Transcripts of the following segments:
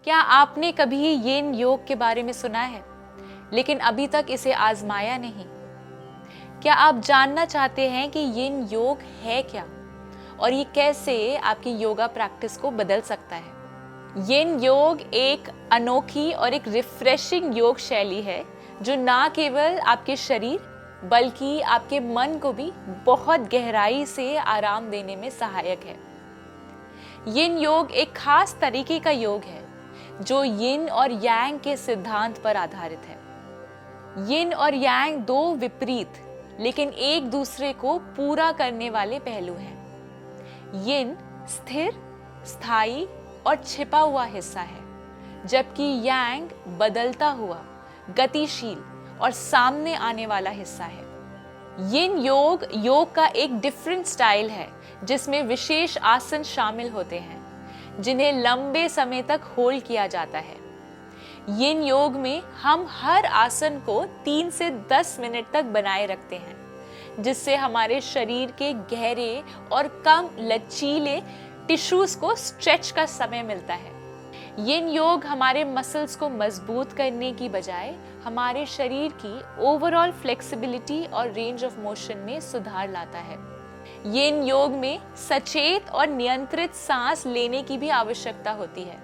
क्या आपने कभी यिन योग के बारे में सुना है लेकिन अभी तक इसे आजमाया नहीं? क्या आप जानना चाहते हैं कि यिन योग है क्या और ये कैसे आपकी योगा प्रैक्टिस को बदल सकता है? यिन योग एक अनोखी और एक रिफ्रेशिंग योग शैली है जो ना केवल आपके शरीर बल्कि आपके मन को भी बहुत गहराई से आराम देने में सहायक है। यिन योग एक खास तरीके का योग है जो यिन और यांग के सिद्धांत पर आधारित है। यिन और यांग दो विपरीत लेकिन एक दूसरे को पूरा करने वाले पहलू हैं। यिन स्थिर, स्थायी और छिपा हुआ हिस्सा है, जबकि यांग बदलता हुआ, गतिशील और सामने आने वाला हिस्सा है। यिन योग का एक डिफरेंट स्टाइल है जिसमें विशेष आसन शामिल होते हैं जिन्हें लंबे समय तक होल्ड किया जाता है। यिन योग में हम हर आसन को 3 से 10 मिनट तक बनाए रखते हैं, जिससे हमारे शरीर के गहरे और कम लचीले टिश्यूज को स्ट्रेच का समय मिलता है। यिन योग हमारे मसल्स को मजबूत करने की बजाय हमारे शरीर की ओवरऑल फ्लेक्सिबिलिटी और रेंज ऑफ मोशन में सुधार लाता है। यिन योग में सचेत और नियंत्रित सांस लेने की भी आवश्यकता होती है,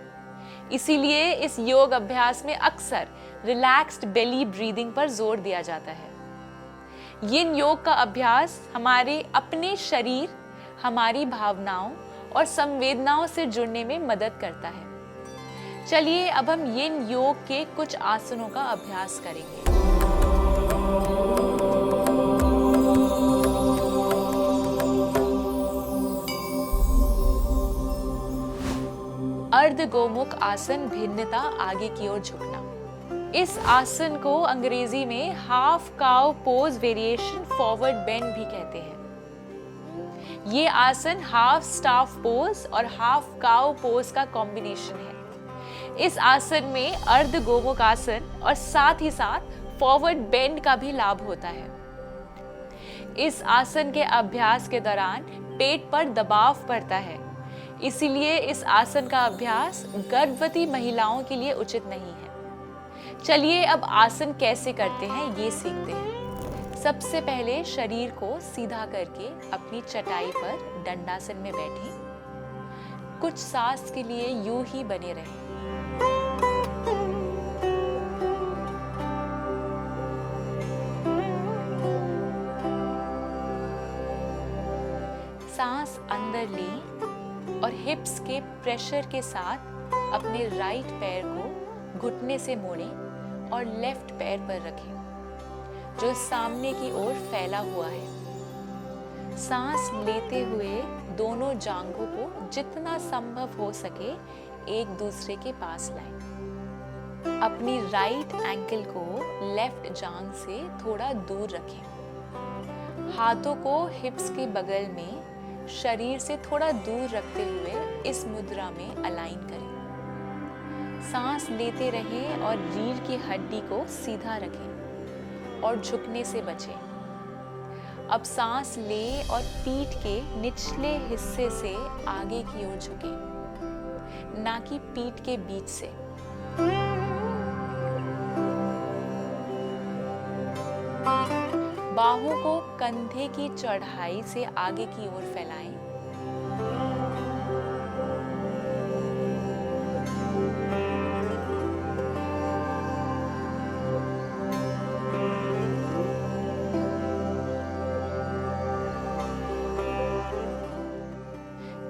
इसीलिए इस योग अभ्यास में अक्सर रिलैक्स्ड बेली ब्रीदिंग पर जोर दिया जाता है। यिन योग का अभ्यास हमारे अपने शरीर, हमारी भावनाओं और संवेदनाओं से जुड़ने में मदद करता है। चलिए अब हम यिन योग के कुछ आसनों का अभ्यास करेंगे। अर्ध गोमुख आसन, भिन्नता, आगे की ओर झुकना। इस आसन को अंग्रेजी में half cow pose variation forward bend भी कहते हैं। ये आसन हाफ स्टाफ पोज और हाफ काउ पोज का कॉम्बिनेशन है। इस आसन में अर्ध गोमुख आसन और साथ ही साथ फॉरवर्ड बेंड का भी लाभ होता है। इस आसन के अभ्यास के दौरान पेट पर दबाव पड़ता है, इसीलिए इस आसन का अभ्यास गर्भवती महिलाओं के लिए उचित नहीं है। चलिए अब आसन कैसे करते हैं ये सीखते हैं। सबसे पहले शरीर को सीधा करके अपनी चटाई पर दंडासन में बैठें। कुछ सांस के लिए यूं ही बने रहें। सांस अंदर लें और हिप्स के प्रेशर के साथ अपने राइट पैर को घुटने से मोड़ें और लेफ्ट पैर पर रखें जो सामने की ओर फैला हुआ है। सांस लेते हुए दोनों जांघों को जितना संभव हो सके एक दूसरे के पास लाएं। अपनी राइट एंकल को लेफ्ट जांघ से थोड़ा दूर रखें। हाथों को हिप्स के बगल में शरीर से थोड़ा दूर रखते हुए इस मुद्रा में अलाइन करें। सांस लेते रहें और रीढ़ की हड्डी को सीधा रखें और झुकने से बचें। अब सांस लें और पीठ के निचले हिस्से से आगे की ओर झुकें, ना कि पीठ के बीच से। बाहों को कंधे की चौड़ाई से आगे की ओर फैलाएं।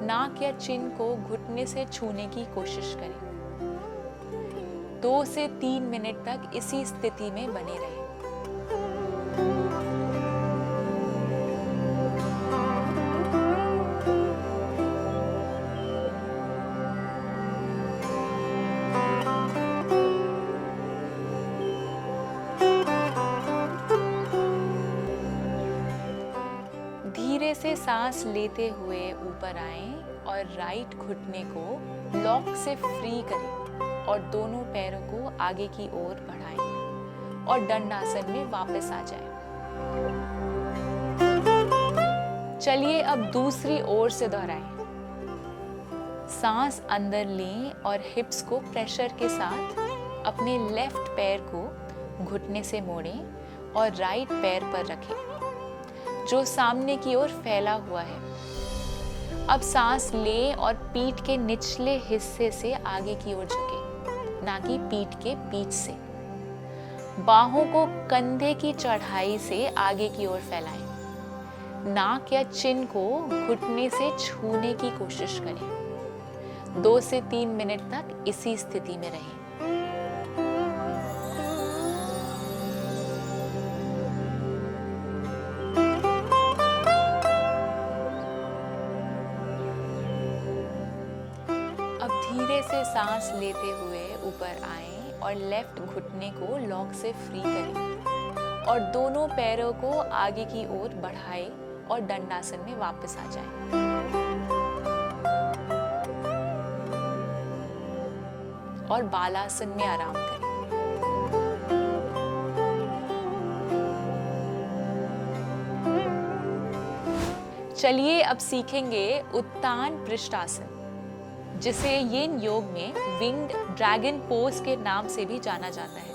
नाक या चिन को घुटने से छूने की कोशिश करें। 2 से 3 मिनट तक इसी स्थिति में बने रहें। धीरे से सांस लेते हुए ऊपर आएं और राइट घुटने को लॉक से फ्री करें और दोनों पैरों को आगे की ओर बढ़ाएं और दंडासन में वापस आ जाएं। चलिए अब दूसरी ओर से दोहराएं। सांस अंदर लें और हिप्स को प्रेशर के साथ अपने लेफ्ट पैर को घुटने से मोड़ें और राइट पैर पर रखें जो सामने की ओर फैला हुआ है। अब सांस लें और पीठ के निचले हिस्से से आगे की ओर झुकें, ना कि पीठ के बीच से। बाहों को कंधे की चढ़ाई से आगे की ओर फैलाएं। नाक या चिन को घुटने से छूने की कोशिश करें। 2 से 3 मिनट तक इसी स्थिति में रहें। अब धीरे से सांस लेते हुए ऊपर आएं और लेफ्ट घुटने को लॉक से फ्री करें और दोनों पैरों को आगे की ओर बढ़ाएं और दंडासन में वापस आ जाएं। और बालासन में आराम करें। चलिए अब सीखेंगे उत्तान पृष्ठासन, जिसे यिन योग में विंग्ड ड्रैगन पोज के नाम से भी जाना जाता है।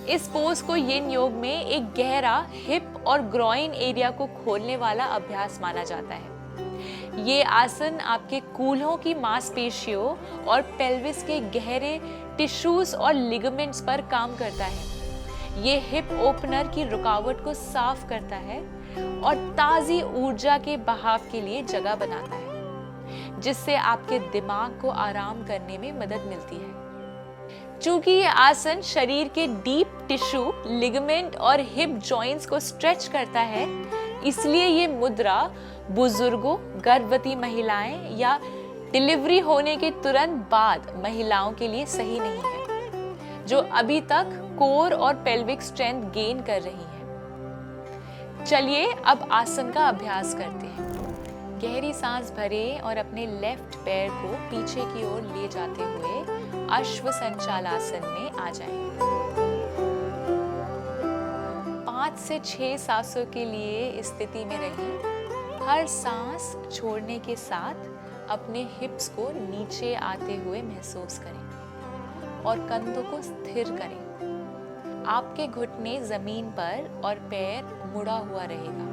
इस पोज को यिन योग में एक गहरा हिप और ग्रॉइन एरिया को खोलने वाला अभ्यास माना जाता है। ये आसन आपके कूल्हों की मांसपेशियों और पेल्विस के गहरे टिश्यूज और लिगामेंट्स पर काम करता है। ये हिप ओपनर की रुकावट को साफ करता है और ताज़ी ऊर्जा के बहाव के लिए जगह बनाता है, जिससे आपके दिमाग को आराम करने में मदद मिलती है। चूंकि ये आसन शरीर के डीप टिश्यू, लिगामेंट और हिप जॉइंट्स को स्ट्रेच करता है, इसलिए ये मुद्रा बुजुर्गों, गर्भवती महिलाएं या डिलीवरी होने के तुरंत बाद महिलाओं के लिए सही नहीं है, जो अभी तक कोर और पेल्विक स्ट्रेंथ गेन कर रही हैं। चलिए अब आसन का अभ्यास करते हैं। गहरी सांस भरें और अपने लेफ्ट पैर को पीछे की ओर ले जाते हुए अश्व संचालासन में आ जाएं। 5 से 6 सांसों के लिए इस स्थिति में रहें। हर सांस छोड़ने के साथ अपने हिप्स को नीचे आते हुए महसूस करें और कंधों को स्थिर करें। आपके घुटने जमीन पर और पैर मुड़ा हुआ रहेगा।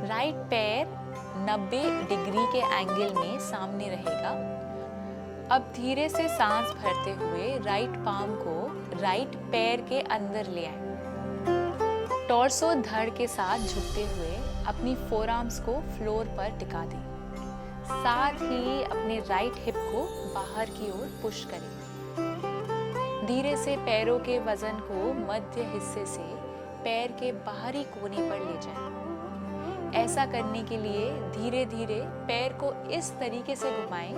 राइट पैर 90 डिग्री के एंगल में सामने रहेगा। अब धीरे से सांस भरते हुए राइट पाम को राइट पैर के अंदर ले आएं। टॉर्सो धड़ के साथ झुकते हुए अपनी फोरआर्म्स को फ्लोर पर टिका दें। साथ ही अपने राइट हिप को बाहर की ओर पुश करें। धीरे से पैरों के वजन को मध्य हिस्से से पैर के बाहरी कोने पर ले जाएं। ऐसा करने के लिए धीरे धीरे पैर को इस तरीके से घुमाएं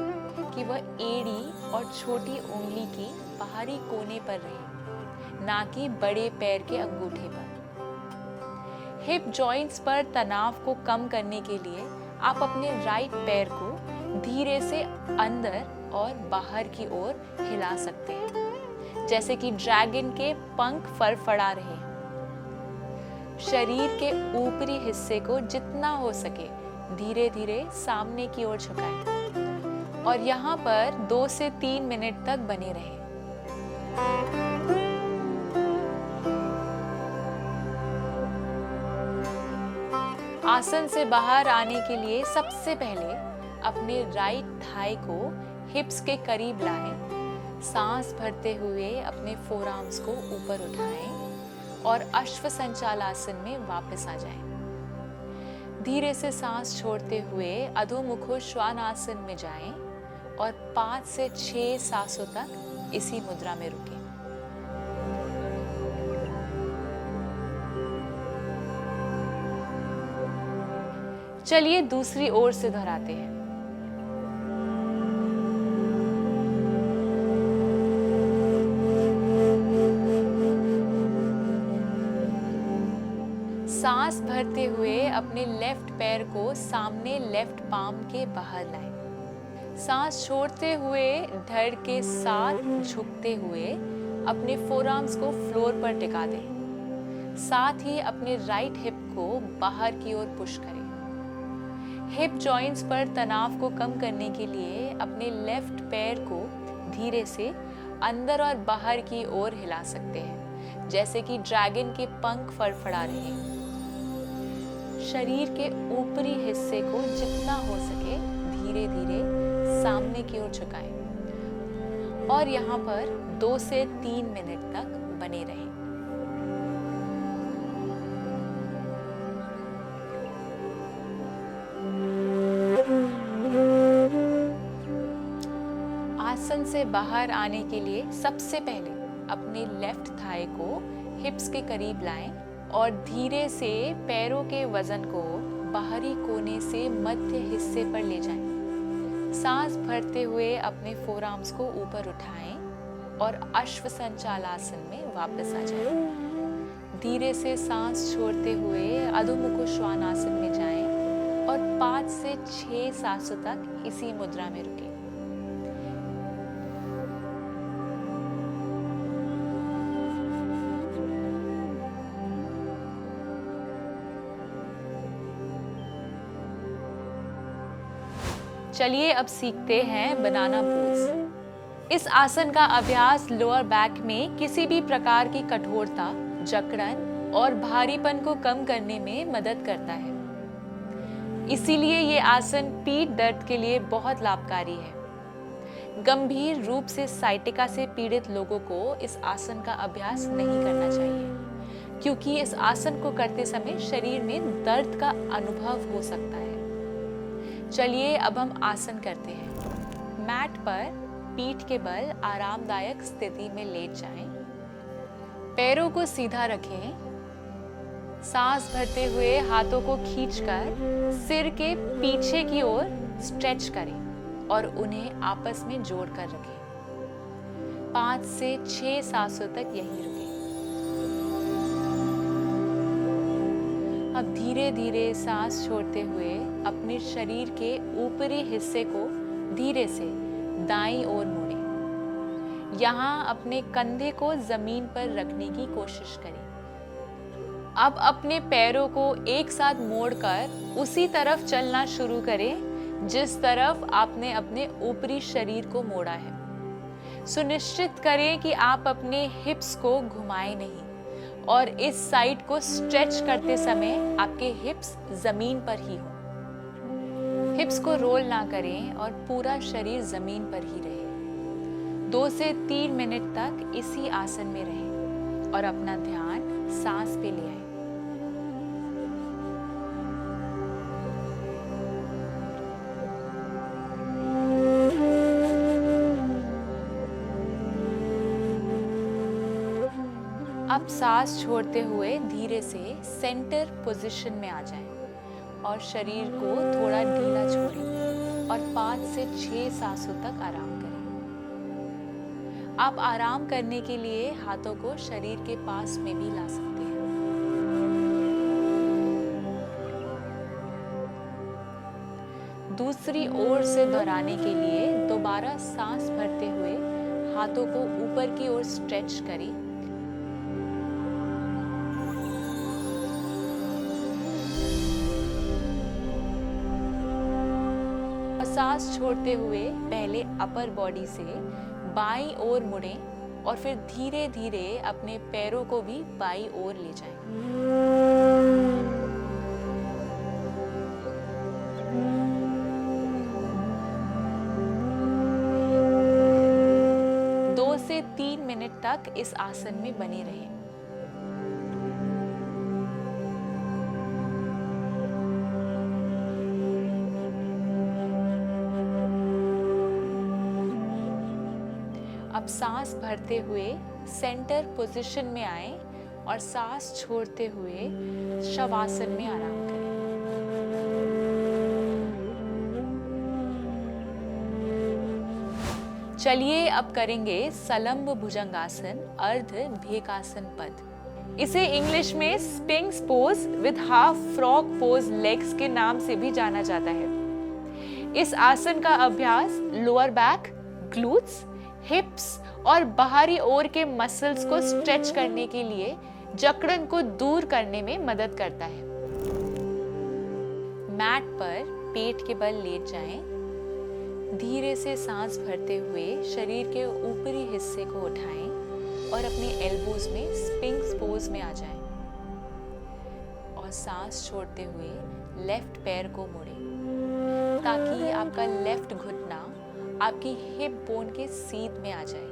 कि वह एड़ी और छोटी उंगली की बाहरी कोने पर रहे, ना कि बड़े पैर के अंगूठे पर। हिप जॉइंट्स पर तनाव को कम करने के लिए आप अपने राइट पैर को धीरे से अंदर और बाहर की ओर हिला सकते हैं, जैसे कि ड्रैगन के पंख फड़फड़ा रहे हैं। शरीर के ऊपरी हिस्से को जितना हो सके धीरे धीरे सामने की ओर झुकाएं और यहाँ पर 2 से 3 मिनट तक बने रहें। आसन से बाहर आने के लिए सबसे पहले अपने राइट थाई को हिप्स के करीब लाएं। सांस भरते हुए अपने फोरआर्म्स को ऊपर उठाएं और अश्व संचालासन में वापस आ जाएं। धीरे से सांस छोड़ते हुए अधोमुखो श्वानासन में जाएं और 5 से 6 सांसों तक इसी मुद्रा में रुकें। चलिए दूसरी ओर से दोहराते हैं। सांस भरते हुए अपने लेफ्ट पैर को सामने लेफ्ट पाम के बाहर लाएं। सांस छोड़ते हुए धड़ के साथ झुकते हुए अपने फोरआर्म्स को फ्लोर पर टिका दें। साथ ही अपने राइट हिप को बाहर की ओर पुश करें। हिप जॉइंट्स पर तनाव को कम करने के लिए अपने लेफ्ट पैर को धीरे से अंदर और बाहर की ओर हिला सकते हैं, जैसे कि ड्रैगन के पंख फड़फड़ा रहे हैं। शरीर के ऊपरी हिस्से को जितना हो सके धीरे धीरे सामने की ओर झुकाएं और यहाँ पर 2 से 3 मिनट तक बने रहें। आसन से बाहर आने के लिए सबसे पहले अपने लेफ्ट थाई को हिप्स के करीब लाएं और धीरे से पैरों के वजन को बाहरी कोने से मध्य हिस्से पर ले जाएं। सांस भरते हुए अपने फोरआर्म्स को ऊपर उठाएं और अश्व संचालासन में वापस आ जाएं। धीरे से सांस छोड़ते हुए अधो मुख श्वानासन में जाएं और 5 से 6 सांसों तक इसी मुद्रा में रुकें। चलिए अब सीखते हैं बनाना पोज। इस आसन का अभ्यास लोअर बैक में किसी भी प्रकार की कठोरता, जकड़न और भारीपन को कम करने में मदद करता है। इसीलिए ये आसन पीठ दर्द के लिए बहुत लाभकारी है। गंभीर रूप से साइटिका से पीड़ित लोगों को इस आसन का अभ्यास नहीं करना चाहिए, क्योंकि इस आसन को करते समय शरीर में दर्द का अनुभव हो सकता है। चलिए अब हम आसन करते हैं। मैट पर पीठ के बल आरामदायक स्थिति में लेट जाएं। पैरों को सीधा रखें। सांस भरते हुए हाथों को खींचकर सिर के पीछे की ओर स्ट्रेच करें और उन्हें आपस में जोड़कर रखें। 5 से 6 सांसों तक यहीं रुकें। अब धीरे धीरे सांस छोड़ते हुए अपने शरीर के ऊपरी हिस्से को धीरे से दाईं ओर मोड़ें। यहाँ अपने कंधे को जमीन पर रखने की कोशिश करें। अब अपने पैरों को एक साथ मोड़कर उसी तरफ चलना शुरू करें जिस तरफ आपने अपने ऊपरी शरीर को मोड़ा है। सुनिश्चित करें कि आप अपने हिप्स को घुमाएं नहीं और इस साइड को स्ट्रेच करते समय आपके हिप्स जमीन पर ही हो। हिप्स को रोल ना करें और पूरा शरीर जमीन पर ही रहे। 2 से 3 मिनट तक इसी आसन में रहें और अपना ध्यान सांस पे ले आए। अब सांस छोड़ते हुए धीरे से सेंटर पोजीशन में आ जाएं और शरीर को थोड़ा ढीला छोड़ें और 5 से 6 सांसों तक आराम करें। आप आराम करने के लिए हाथों को शरीर के पास में भी ला सकते हैं। दूसरी ओर से दोहराने के लिए दोबारा सांस भरते हुए हाथों को ऊपर की ओर स्ट्रेच करें। सांस छोड़ते हुए पहले अपर बॉडी से बाईं ओर मुड़ें और फिर धीरे धीरे अपने पैरों को भी बाईं ओर ले जाएं। 2 से 3 मिनट तक इस आसन में बने रहें। अब सांस भरते हुए सेंटर पोजीशन में आए और सांस छोड़ते हुए शवासन में आराम करें। चलिए अब करेंगे सलंब भुजंगासन अर्ध भेकासन पद। इसे इंग्लिश में Spinks pose with half frog pose legs के नाम से भी जाना जाता है। इस आसन का अभ्यास लोअर बैक, ग्लूट्स, हिप्स और बाहरी ओर के मसल्स को स्ट्रेच करने के लिए जकड़न को दूर करने में मदद करता है। मैट पर पेट के बल लेट जाएं। धीरे से सांस भरते हुए शरीर के ऊपरी हिस्से को उठाएं और अपने एल्बोज में स्पिंक्स पोज में आ जाएं। और सांस छोड़ते हुए लेफ्ट पैर को मोड़ें ताकि आपका लेफ्ट घुटना आपकी हिप बोन के सीध में आ जाए।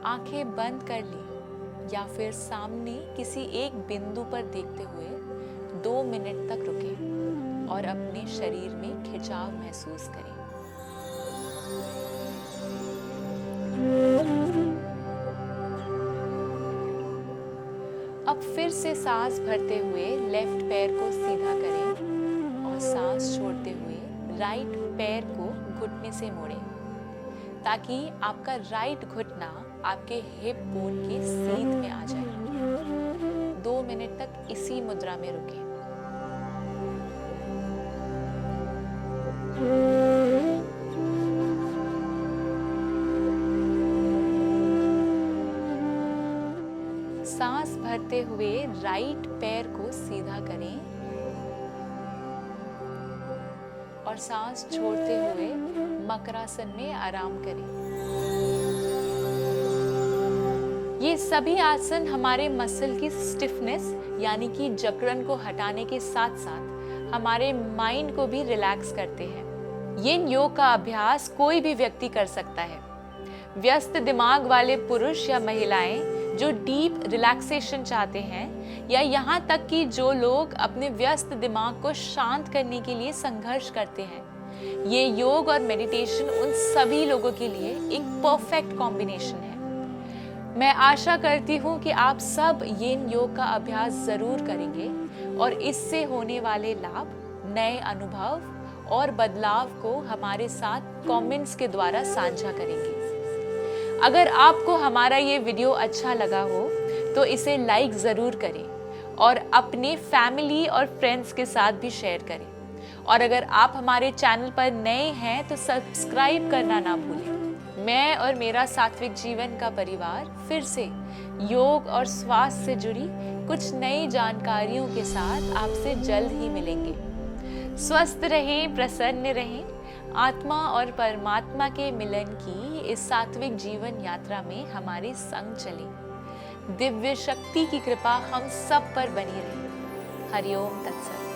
आंखें बंद कर ली या फिर सामने किसी एक बिंदु पर देखते हुए 2 मिनट तक रुकें और अपने शरीर में खिंचाव महसूस करें। अब फिर से सांस भरते हुए लेफ्ट पैर को सीधा करें और सांस छोड़ते हुए राइट पैर को घुटने से मोड़ें ताकि आपका राइट घुटना आपके हिप बोन के सीध में आ जाए। 2 मिनट तक इसी मुद्रा में रुकें। सांस भरते हुए राइट पैर को सीधा करें और सांस छोड़ते हुए मकरासन में आराम करें। ये सभी आसन हमारे मसल की स्टिफनेस यानी कि जकड़न को हटाने के साथ साथ हमारे माइंड को भी रिलैक्स करते हैं। यिन योग का अभ्यास कोई भी व्यक्ति कर सकता है। व्यस्त दिमाग वाले पुरुष या महिलाएं जो डीप रिलैक्सेशन चाहते हैं या यहाँ तक कि जो लोग अपने व्यस्त दिमाग को शांत करने के लिए संघर्ष करते हैं, ये योग और मेडिटेशन उन सभी लोगों के लिए एक परफेक्ट कॉम्बिनेशन है। मैं आशा करती हूँ कि आप सब यिन योग का अभ्यास जरूर करेंगे और इससे होने वाले लाभ, नए अनुभव और बदलाव को हमारे साथ कमेंट्स के द्वारा साझा करेंगे। अगर आपको हमारा ये वीडियो अच्छा लगा हो तो इसे लाइक ज़रूर करें और अपने फैमिली और फ्रेंड्स के साथ भी शेयर करें। और अगर आप हमारे चैनल पर नए हैं तो सब्सक्राइब करना ना भूलें। मैं और मेरा सात्विक जीवन का परिवार फिर से योग और स्वास्थ्य से जुड़ी कुछ नई जानकारियों के साथ आपसे जल्द ही मिलेंगे। स्वस्थ रहें, प्रसन्न रहें। आत्मा और परमात्मा के मिलन की इस सात्विक जीवन यात्रा में हमारे संग चलें। दिव्य शक्ति की कृपा हम सब पर बनी रहे। हरिओम तत्सत।